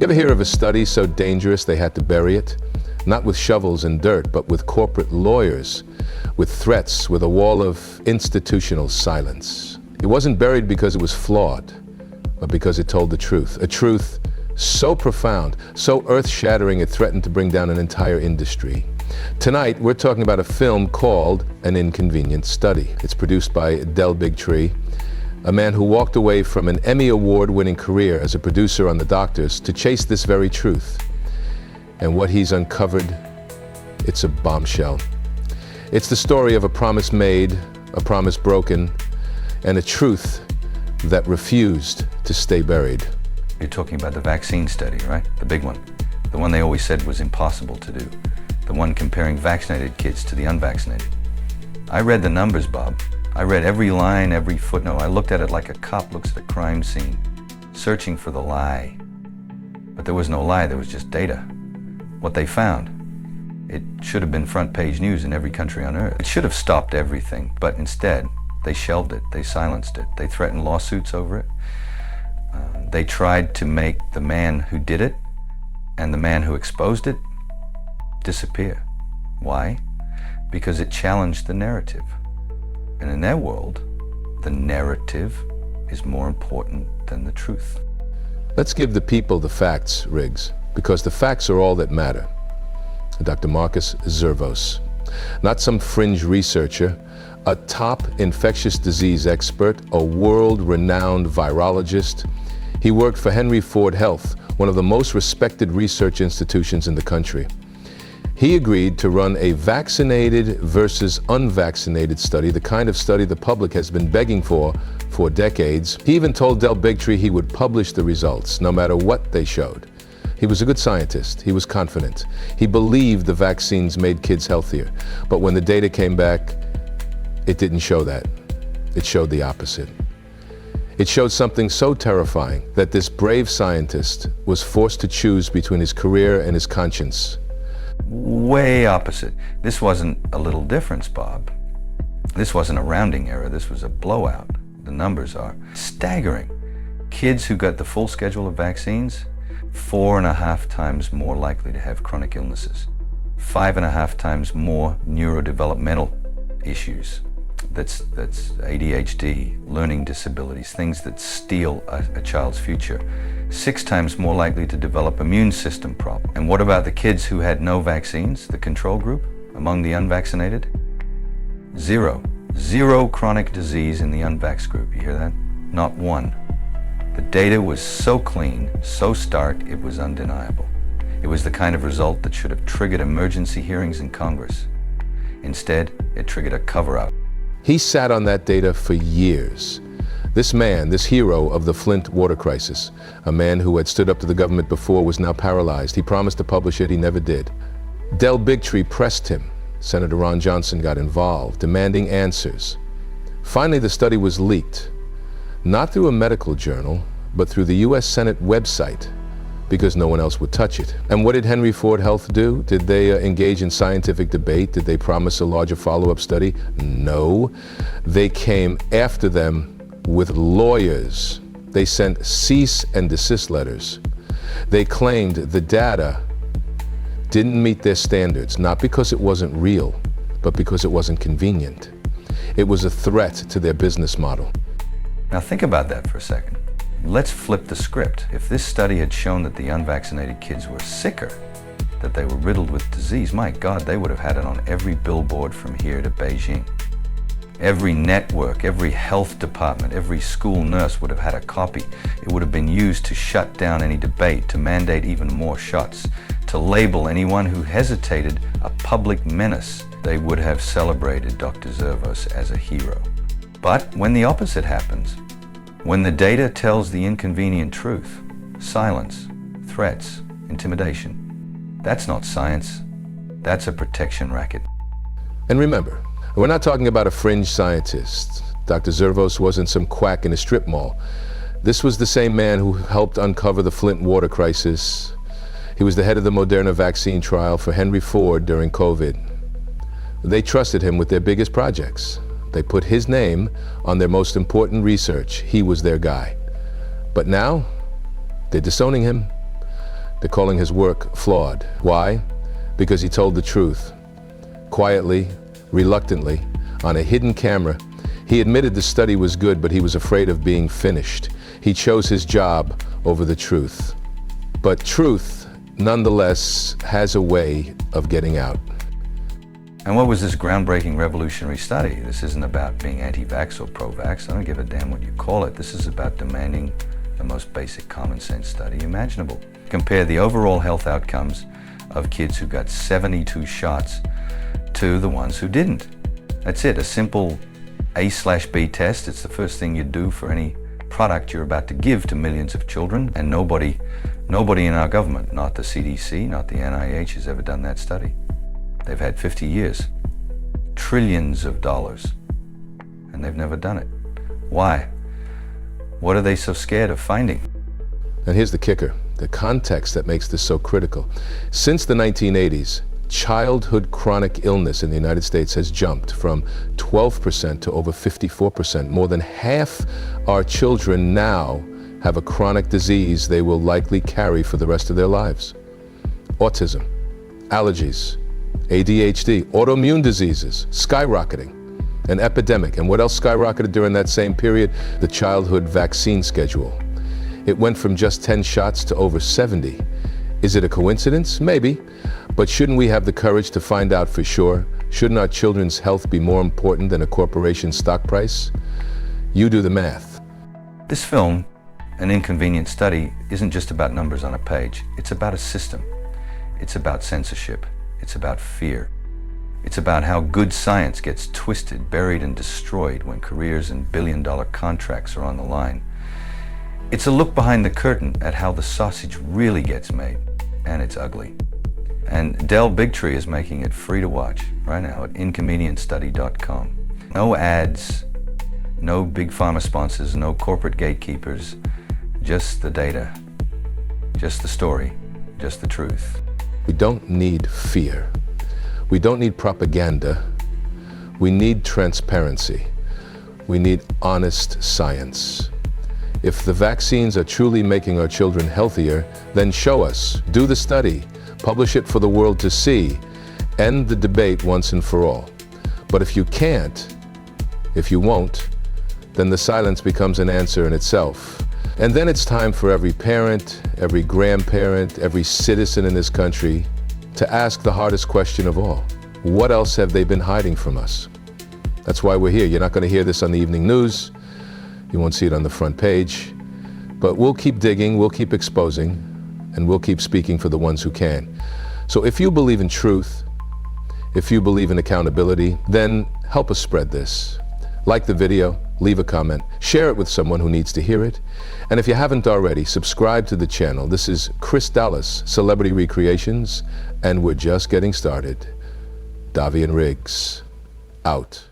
You ever hear of a study so dangerous they had to bury it? Not with shovels and dirt, but with corporate lawyers, with threats, with a wall of institutional silence. It wasn't buried because it was flawed, but because it told the truth. A truth so profound, so earth-shattering it threatened to bring down an entire industry. Tonight, we're talking about a film called An Inconvenient Study. It's produced by Dell Bigtree, a man who walked away from an Emmy award-winning career as a producer on The Doctors to chase this very truth. And what he's uncovered, it's a bombshell. It's the story of a promise made, a promise broken, and a truth that refused to stay buried. You're talking about the vaccine study, right? The big one. The one they always said was impossible to do. The one comparing vaccinated kids to the unvaccinated. I read the numbers, Bob. I read every line, every footnote. I looked at it like a cop looks at a crime scene, searching for the lie. But there was no lie, there was just data. What they found, it should have been front page news in every country on earth. It should have stopped everything, but instead, they shelved it, they silenced it, they threatened lawsuits over it. They tried to make the man who did it and the man who exposed it disappear. Why? Because it challenged the narrative. And in their world, the narrative is more important than the truth. Let's give the people the facts, Riggs, because the facts are all that matter. Dr. Marcus Zervos, not some fringe researcher, a top infectious disease expert, a world-renowned virologist. He worked for Henry Ford Health, one of the most respected research institutions in the country. He agreed to run a vaccinated versus unvaccinated study, the kind of study the public has been begging for decades. He even told Dell Bigtree he would publish the results, no matter what they showed. He was a good scientist. He was confident. He believed the vaccines made kids healthier. But when the data came back, it didn't show that. It showed the opposite. It showed something so terrifying that this brave scientist was forced to choose between his career and his conscience. Way opposite. This wasn't a little difference, Bob. This wasn't a rounding error. This was a blowout. The numbers are staggering. Kids who got the full schedule of vaccines, 4.5 times more likely to have chronic illnesses, 5.5 times more neurodevelopmental issues. That's ADHD, learning disabilities, things that steal a child's future. 6 times more likely to develop immune system problems. And what about the kids who had no vaccines, the control group, among the unvaccinated? Zero chronic disease in the unvaxxed group. You hear that? Not one. The data was so clean, so stark, it was undeniable. It was the kind of result that should have triggered emergency hearings in Congress. Instead, it triggered a cover-up. He sat on that data for years. This man, this hero of the Flint water crisis, a man who had stood up to the government before, was now paralyzed. He promised to publish it, he never did. Dell Bigtree pressed him. Senator Ron Johnson got involved, demanding answers. Finally, the study was leaked, not through a medical journal, but through the US Senate website, because no one else would touch it. And what did Henry Ford Health do? Did they engage in scientific debate? Did they promise a larger follow-up study? No. They came after them with lawyers. They sent cease and desist letters. They claimed the data didn't meet their standards, not because it wasn't real, but because it wasn't convenient. It was a threat to their business model. Now think about that for a second. Let's flip the script. If this study had shown that the unvaccinated kids were sicker, that they were riddled with disease, my God, they would have had it on every billboard from here to Beijing. Every network, every health department, every school nurse would have had a copy. It would have been used to shut down any debate, to mandate even more shots, to label anyone who hesitated a public menace. They would have celebrated Dr. Zervos as a hero. But when the opposite happens, when the data tells the inconvenient truth, silence, threats, intimidation, that's not science, that's a protection racket. And remember, we're not talking about a fringe scientist. Dr. Zervos wasn't some quack in a strip mall. This was the same man who helped uncover the Flint water crisis. He was the head of the Moderna vaccine trial for Henry Ford during COVID. They trusted him with their biggest projects. They put his name on their most important research. He was their guy. But now, they're disowning him. They're calling his work flawed. Why? Because he told the truth. Quietly, reluctantly, on a hidden camera, he admitted the study was good, but he was afraid of being finished. He chose his job over the truth. But truth, nonetheless, has a way of getting out. And what was this groundbreaking revolutionary study? This isn't about being anti-vax or pro-vax. I don't give a damn what you call it. This is about demanding the most basic common sense study imaginable. Compare the overall health outcomes of kids who got 72 shots to the ones who didn't. That's it, a simple A/B test. It's the first thing you do for any product you're about to give to millions of children, and nobody in our government, not the CDC, not the NIH, has ever done that study. They've had 50 years, trillions of dollars, and they've never done it. Why? What are they so scared of finding? And here's the kicker, the context that makes this so critical. Since the 1980s, childhood chronic illness in the United States has jumped from 12% to over 54%. More than half our children now have a chronic disease they will likely carry for the rest of their lives. Autism, allergies, ADHD, autoimmune diseases, skyrocketing, an epidemic. And what else skyrocketed during that same period? The childhood vaccine schedule. It went from just 10 shots to over 70. Is it a coincidence? Maybe. But shouldn't we have the courage to find out for sure? Shouldn't our children's health be more important than a corporation's stock price? You do the math. This film, An Inconvenient Study, isn't just about numbers on a page. It's about a system. It's about censorship. It's about fear. It's about how good science gets twisted, buried, and destroyed when careers and billion-dollar contracts are on the line. It's a look behind the curtain at how the sausage really gets made, and it's ugly. And Dell Bigtree is making it free to watch right now at inconvenientstudy.com. No ads, no big pharma sponsors, no corporate gatekeepers, just the data, just the story, just the truth. We don't need fear. We don't need propaganda. We need transparency. We need honest science. If the vaccines are truly making our children healthier, then show us, do the study, publish it for the world to see, end the debate once and for all. But if you can't, if you won't, then the silence becomes an answer in itself. And then it's time for every parent, every grandparent, every citizen in this country to ask the hardest question of all. What else have they been hiding from us? That's why we're here. You're not going to hear this on the evening news. You won't see it on the front page. But we'll keep digging, we'll keep exposing, and we'll keep speaking for the ones who can. So if you believe in truth, if you believe in accountability, then help us spread this. Like the video, leave a comment, share it with someone who needs to hear it. And if you haven't already, subscribe to the channel. This is Chris Dallas, Celebrity Recreations, and we're just getting started. Davi and Riggs, out.